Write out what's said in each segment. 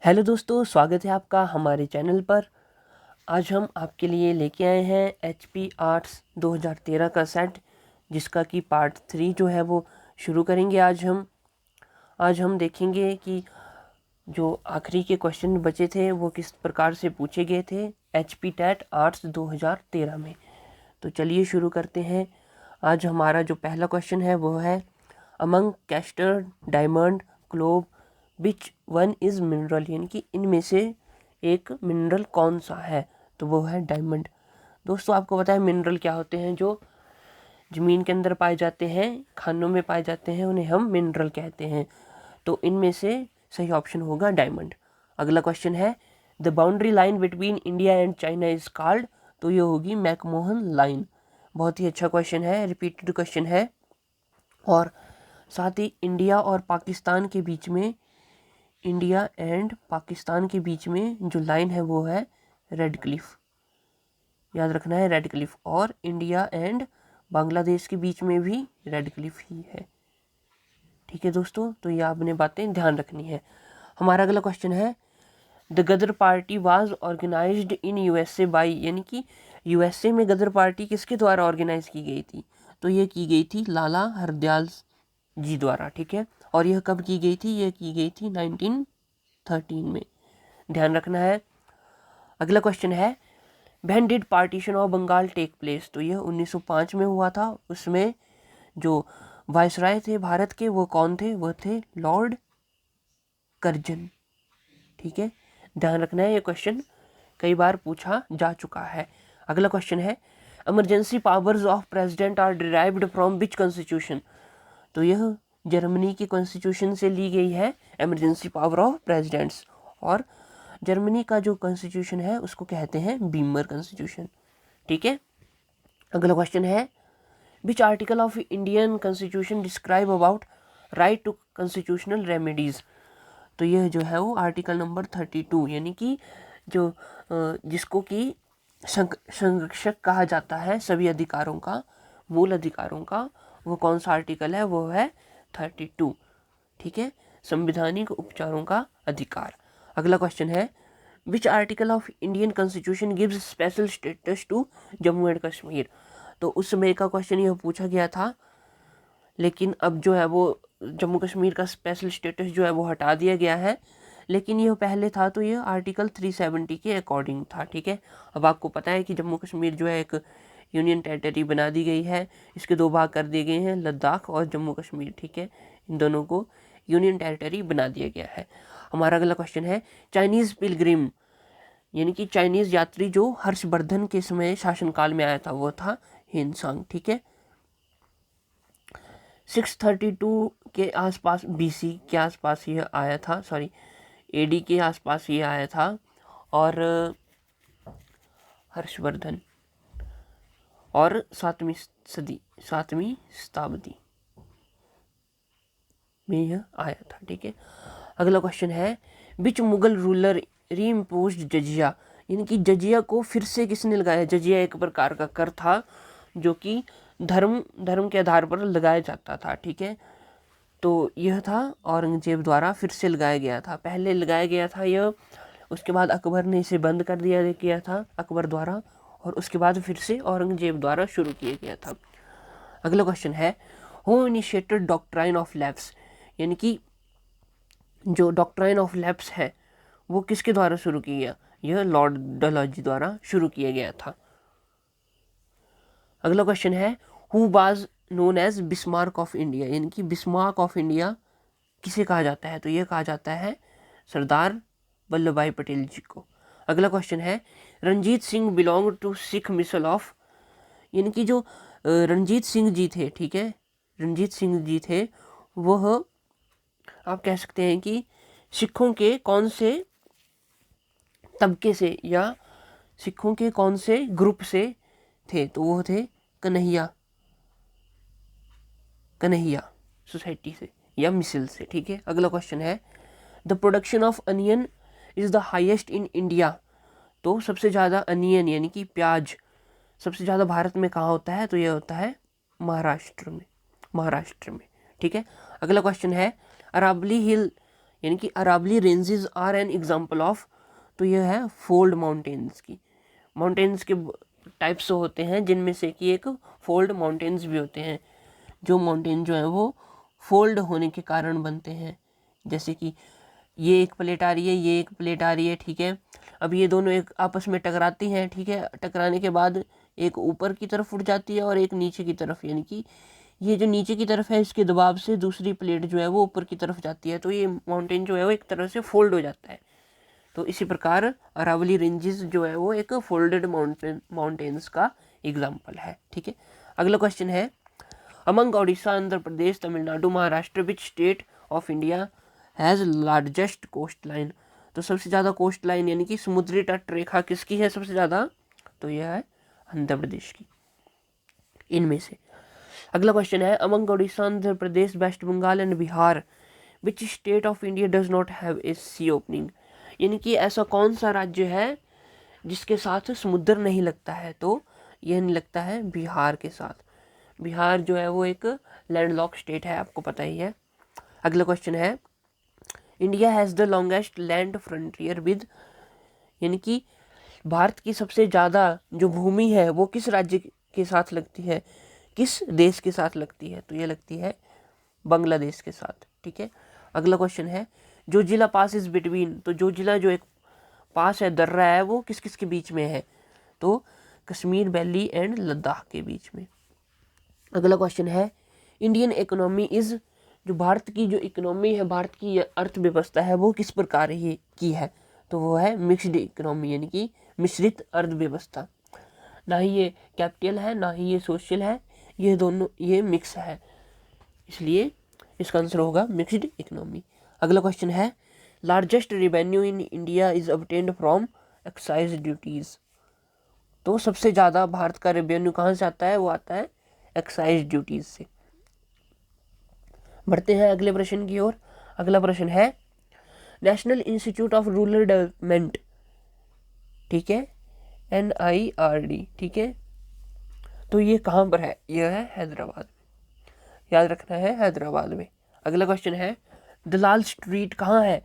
Hello दोस्तों, स्वागत है आपका हमारे चैनल पर। आज हम आपके लिए लेके आए हैं HP आर्ट्स 2013 का सेट, जिसका कि पार्ट 3 जो है वो शुरू करेंगे। आज हम देखेंगे कि जो आखिरी के क्वेश्चन बचे थे वो किस प्रकार से पूछे गए थे HP टेट आर्ट्स 2013 में। तो चलिए शुरू करते हैं। आज हमारा जो पहला क्वेश्चन है वो है, among castor, diamond, globe, which one is mineral, यानी कि इनमें से एक मिनरल कौन सा है? तो वो है डायमंड। दोस्तों, आपको पता है मिनरल क्या होते हैं? जो ज़मीन के अंदर पाए जाते हैं, खानों में पाए जाते हैं, उन्हें हम मिनरल कहते हैं। तो इनमें से सही ऑप्शन होगा डायमंड। अगला क्वेश्चन है, the boundary line between India and China is called. तो ये होगी मैकमोहन लाइन। बहुत ही अच्छा क्वेश्चन है, रिपीटेड क्वेश्चन है। और साथ ही इंडिया एंड पाकिस्तान के बीच में जो लाइन है वो है रेड क्लिफ। याद रखना है, रेड क्लिफ। और इंडिया एंड बांग्लादेश के बीच में भी रेड क्लिफ ही है। ठीक है दोस्तों, तो ये आपने बातें ध्यान रखनी है। हमारा अगला क्वेश्चन है, the Gadar party was organised in USA by, यानी कि USA में गदर पार्टी किसके द्वारा ऑर्गेनाइज की गई थी? तो ये की गई थी लाला हरदयाल जी द्वारा। ठीक है, और यह कब की गई थी? यह की गई थी 1913 में। ध्यान रखना है। अगला क्वेश्चन है, when did partition of Bengal take place? तो यह 1905 में हुआ था। उसमें जो वायसराय थे भारत के वो कौन थे? वो थे लॉर्ड कर्जन। ठीक है, ध्यान रखना है, ये क्वेश्चन कई बार पूछा जा चुका है। अगला क्वेश्चन है, emergency powers of president are derived from which constitution? तो यह जर्मनी की कॉन्स्टिट्यूशन से ली गई है, इमरजेंसी पावर ऑफ प्रेसिडेंट्स। और जर्मनी का जो कॉन्स्टिट्यूशन है उसको कहते हैं बीमर कॉन्स्टिट्यूशन। ठीक है, अगला क्वेश्चन है, which article of Indian constitution describe about right to constitutional remedies? तो यह जो है वो आर्टिकल नंबर 32, यानी कि जो जिसको कि संरक्षक कहा जाता है सभी अधिकारों का, मूल अधिकारों का, वो कौन सा आर्टिकल है? वो है 32। ठीक है, संवैधानिक उपचारों का अधिकार। अगला क्वेश्चन है, which article of Indian constitution gives special status to Jammu and Kashmir? तो उस समय का क्वेश्चन यह पूछा गया था, लेकिन अब जो है वो जम्मू कश्मीर का स्पेशल स्टेटस जो है वो हटा दिया गया है। लेकिन यह पहले था तो यह आर्टिकल 370 के अकॉर्डिंग था। ठीक है, अब आपको पता है कि जम्मू कश्मीर जो है एक यूनियन टेरिटरी बना दी गई है। इसके दो भाग कर दिए गए हैं, लद्दाख और जम्मू कश्मीर। ठीक है, इन दोनों को यूनियन टेरिटरी बना दिया गया है। हमारा अगला क्वेश्चन है, चाइनीज़ पिलग्रिम, यानी कि चाइनीज़ यात्री जो हर्षवर्धन के समय शासनकाल में आया था वो था हिनसांग। ठीक है, 632 के आसपास, BC के आसपास ये आया था, सॉरी AD के आसपास ये आया था। और हर्षवर्धन, और 7वीं शताब्दी में यह आया था। ठीक है, अगला क्वेश्चन है, विच मुगल रूलर रीइम्पोज्ड जजिया, यानी कि जजिया को फिर से किसने लगाया? जजिया एक प्रकार का कर था जो कि धर्म के आधार पर लगाया जाता था। ठीक है, तो यह था औरंगजेब द्वारा फिर से लगाया गया था। पहले लगाया गया था यह, उसके बाद अकबर ने इसे बंद कर दिया गया था अकबर द्वारा, और उसके बाद फिर से औरंगजेब द्वारा शुरू किया गया था। अगला क्वेश्चन है, who initiated doctrine of lapse, यानी कि जो डॉक्ट्राइन ऑफ लैप्स है वो किसके द्वारा शुरू किया गया? यह लॉर्ड डलहौजी द्वारा शुरू किया गया था। अगला क्वेश्चन है, who was known as Bismarck of India, यानी कि बिस्मार्क ऑफ इंडिया किसे कहा जाता है? तो यह कहा जाता है सरदार वल्लभ भाई पटेल जी को। अगला क्वेश्चन है, Ranjit Singh belong to Sikh misl of, यानी कि जो रंजीत सिंह जी थे, ठीक है, रंजीत सिंह जी थे, वह आप कह सकते हैं कि सिखों के कौन से तबके से या सिखों के कौन से ग्रुप से थे? तो वो थे कन्हैया सोसाइटी से या मिसल से। ठीक है, अगला क्वेश्चन है, the production of onion is the highest in India. तो सबसे ज़्यादा अनियन यानी कि प्याज सबसे ज़्यादा भारत में कहाँ होता है? तो यह होता है महाराष्ट्र में। ठीक है, अगला क्वेश्चन है, अरावली हिल यानी कि Aravali ranges are an example of, तो यह है फोल्ड माउंटेन्स की। माउंटेन्स के टाइप्स होते हैं जिनमें से कि एक फोल्ड माउंटेन्स भी होते हैं, जो माउंटेन जो है वो फोल्ड होने के कारण बनते हैं। जैसे कि ये एक प्लेट आ रही है, ये एक प्लेट आ रही है, ठीक है। अब ये दोनों एक आपस में टकराती हैं, ठीक है। टकराने के बाद एक ऊपर की तरफ उठ जाती है और एक नीचे की तरफ, यानी कि ये जो नीचे की तरफ है इसके दबाव से दूसरी प्लेट जो है वो ऊपर की तरफ जाती है, तो ये माउंटेन जो है वो एक तरह से फोल्ड हो जाता है। तो इसी प्रकार अरावली रेंजेस जो है वो एक फोल्डेड माउंटेन्स का एग्जाम्पल है, ठीक है। अगला क्वेश्चन है, among Odisha, Andhra Pradesh, Tamil Nadu, Maharashtra, which state of India has largest coast line. तो सबसे ज़्यादा कोस्ट लाइन यानी कि समुद्री तट रेखा किसकी है सबसे ज़्यादा, तो यह है आंध्र प्रदेश की, इनमें से। अगला क्वेश्चन है, among Odisha, Andhra Pradesh, West Bengal and Bihar, which state of India does not have a sea opening. यानी कि ऐसा कौन सा राज्य है जिसके साथ समुद्र नहीं लगता है, तो यह नहीं लगता है बिहार के साथ। बिहार जो है वो एक लैंडलॉक स्टेट है, आपको पता ही है। अगला क्वेश्चन है, India has the longest land frontier with, यानी कि भारत की सबसे ज़्यादा जो भूमि है वो किस राज्य के साथ लगती है, किस देश के साथ लगती है, तो ये लगती है बांग्लादेश के साथ, ठीक है। अगला क्वेश्चन है, जो जिला पास इज बिटवीन, तो जो जिला जो एक पास है, दर्रा है, वो किस किस के बीच में है, तो कश्मीर वैली एंड लद्दाख के बीच में। अगला क्वेश्चन है, इंडियन इकोनॉमी इज, जो भारत की जो इकोनॉमी है, भारत की अर्थव्यवस्था है वो किस प्रकार की है, तो वो है मिक्स्ड इकोनॉमी, यानी कि मिश्रित अर्थव्यवस्था। ना ही ये कैपिटल है ना ही ये सोशल है, ये दोनों ये मिक्स है, इसलिए इसका आंसर होगा मिक्स्ड इकोनॉमी। अगला क्वेश्चन है, largest revenue in India is obtained from excise duties. तो सबसे ज़्यादा भारत का रेवेन्यू कहाँ से आता है, वो आता है एक्साइज ड्यूटीज से। बढ़ते हैं अगले प्रश्न की ओर। अगला प्रश्न है, national institute of rural development, ठीक है, NIRD, ठीक है, तो ये कहाँ पर है, यह है हैदराबाद में, याद रखना है हैदराबाद में। अगला क्वेश्चन है, दलाल स्ट्रीट कहाँ है,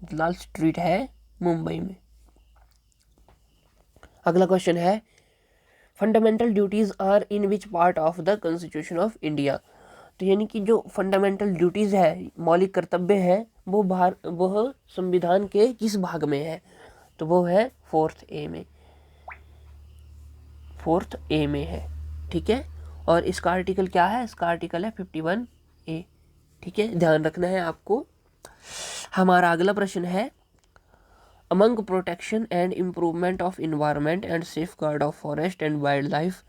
दलाल स्ट्रीट है मुंबई में। अगला क्वेश्चन है, fundamental duties are in which part of the constitution of India. तो यानी कि जो फंडामेंटल ड्यूटीज है, मौलिक कर्तव्य है, वह संविधान के किस भाग में है, तो वो है 4th A में, 4th A में है, ठीक है। और इसका आर्टिकल क्या है, इसका आर्टिकल है 51A, ठीक है, ध्यान रखना है आपको। हमारा अगला प्रश्न है, among protection and improvement of environment and safeguard of forest and wild life,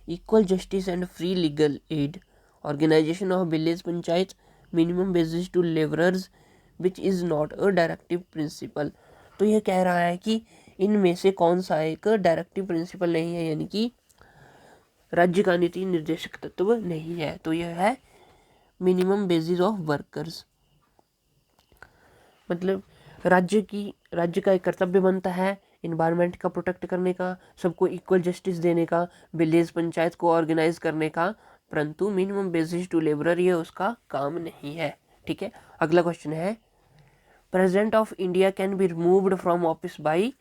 equal justice and free legal aid, organisation of village panchayat, minimum wages to labourers, which is not a directive principle. तो यह कह रहा है कि इनमें से कौन सा एक डायरेक्टिव प्रिंसिपल नहीं है, यानी कि राज्य का नीति निर्देशक तत्व नहीं है, तो यह है मिनिमम बेसिस ऑफ वर्कर्स। मतलब राज्य का एक कर्तव्य बनता है इन्वायरमेंट का प्रोटेक्ट करने का, सबको इक्वल जस्टिस देने का, विलेज पंचायत को ऑर्गेनाइज करने का, परंतु मिनिमम बेसिस टू लेबरर ये उसका काम नहीं है, ठीक है। अगला क्वेश्चन है, president of India can be removed from office by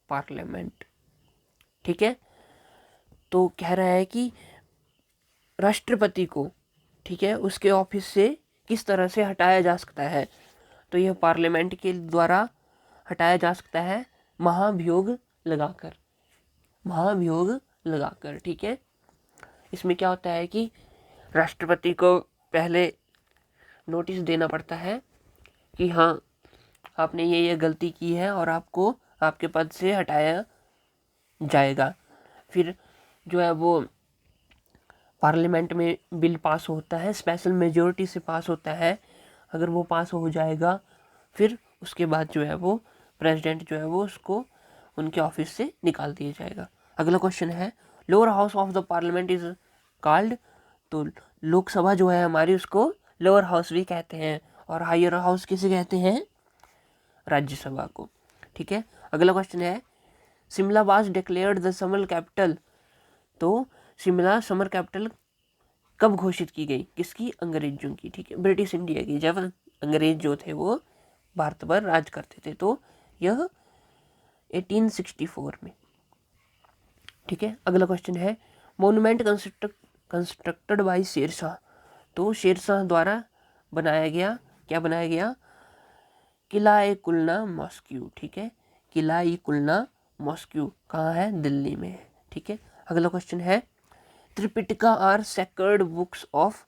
parliament, ठीक है। तो कह रहा है कि राष्ट्रपति को, ठीक है, उसके ऑफिस से किस तरह से हटाया जा सकता है, तो यह पार्लियामेंट के द्वारा हटाया जा सकता है महाभियोग लगाकर, महाभियोग लगाकर, ठीक है। इसमें क्या होता है कि राष्ट्रपति को पहले नोटिस देना पड़ता है कि हाँ आपने ये गलती की है और आपको आपके पद से हटाया जाएगा। फिर जो है वो पार्लियामेंट में बिल पास होता है, स्पेशल मेजॉरिटी से पास होता है। अगर वो पास हो जाएगा फिर उसके बाद जो है वो प्रेसिडेंट जो है वो उसको उनके ऑफिस से निकाल दिया जाएगा। अगला क्वेश्चन है, lower house of the parliament is called, तो लोकसभा जो है हमारी उसको लोअर हाउस भी कहते हैं, और हायर हाउस किसे कहते हैं, राज्यसभा को, ठीक है। अगला क्वेश्चन है, Shimla was declared the summer capital, तो शिमला समर कैपिटल कब घोषित की गई, किसकी, अंग्रेजों की, ठीक है, ब्रिटिश इंडिया की, जब अंग्रेज जो थे वो भारत पर राज करते थे। तो यह 1864 में। ठीक है, अगला क्वेश्चन है मोन्यूमेंट कंस्ट्रक्टेड बाय शेरशाह। तो शेरशाह द्वारा बनाया गया, क्या बनाया गया? किला-ए-कुलना मॉस्क्यू। ठीक है, किला-ए-कुलना मॉस्क्यू कहाँ है? दिल्ली में है। ठीक है, अगला क्वेश्चन है Tripitaka are sacred books of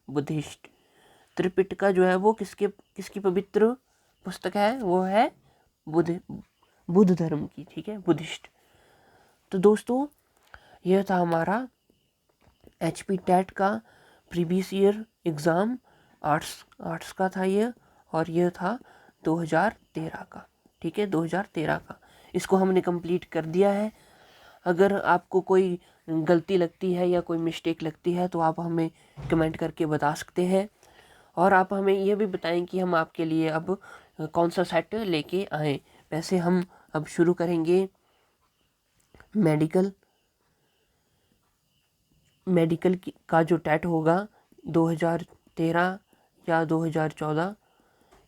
Buddhist. Tripitaka जो है वो किसकी पवित्र पुस्तक है? वो है बुद्ध धर्म की। ठीक है, बुद्धिस्ट। तो दोस्तों यह था हमारा HP टेट का प्रीवियस ईयर एग्ज़ाम, आर्ट्स का था ये, और यह था 2013 का। ठीक है, 2013 का। इसको हमने कंप्लीट कर दिया है। अगर आपको कोई गलती लगती है या कोई मिस्टेक लगती है तो आप हमें कमेंट करके बता सकते हैं, और आप हमें ये भी बताएं कि हम आपके लिए अब कौन सा सेट लेके आएँ। वैसे हम अब शुरू करेंगे मेडिकल का जो टेट होगा 2013 या 2014,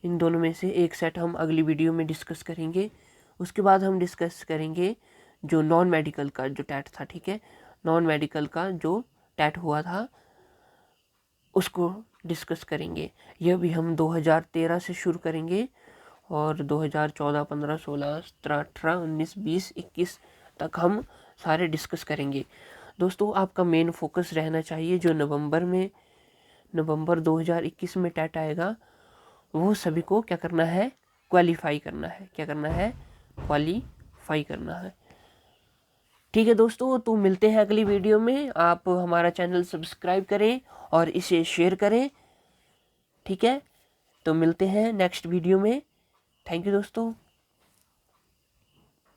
इन दोनों में से एक सेट हम अगली वीडियो में डिस्कस करेंगे। उसके बाद हम डिस्कस करेंगे जो नॉन मेडिकल का जो टेट था। ठीक है, नॉन मेडिकल का जो टेट हुआ था उसको डिस्कस करेंगे। यह भी हम 2013 से शुरू करेंगे और 2014, 15, 16, 17, 18, 19, 20, 21 तक हम सारे डिस्कस करेंगे। दोस्तों आपका मेन फोकस रहना चाहिए जो नवंबर 2021 में टेट आएगा, वो सभी को क्या करना है? क्वालिफाई करना है। क्या करना है? क्वालिफाई करना है। ठीक है दोस्तों, तो मिलते हैं अगली वीडियो में। आप हमारा चैनल सब्सक्राइब करें और इसे शेयर करें। ठीक है, तो मिलते हैं नेक्स्ट वीडियो में। थैंक यू दोस्तों।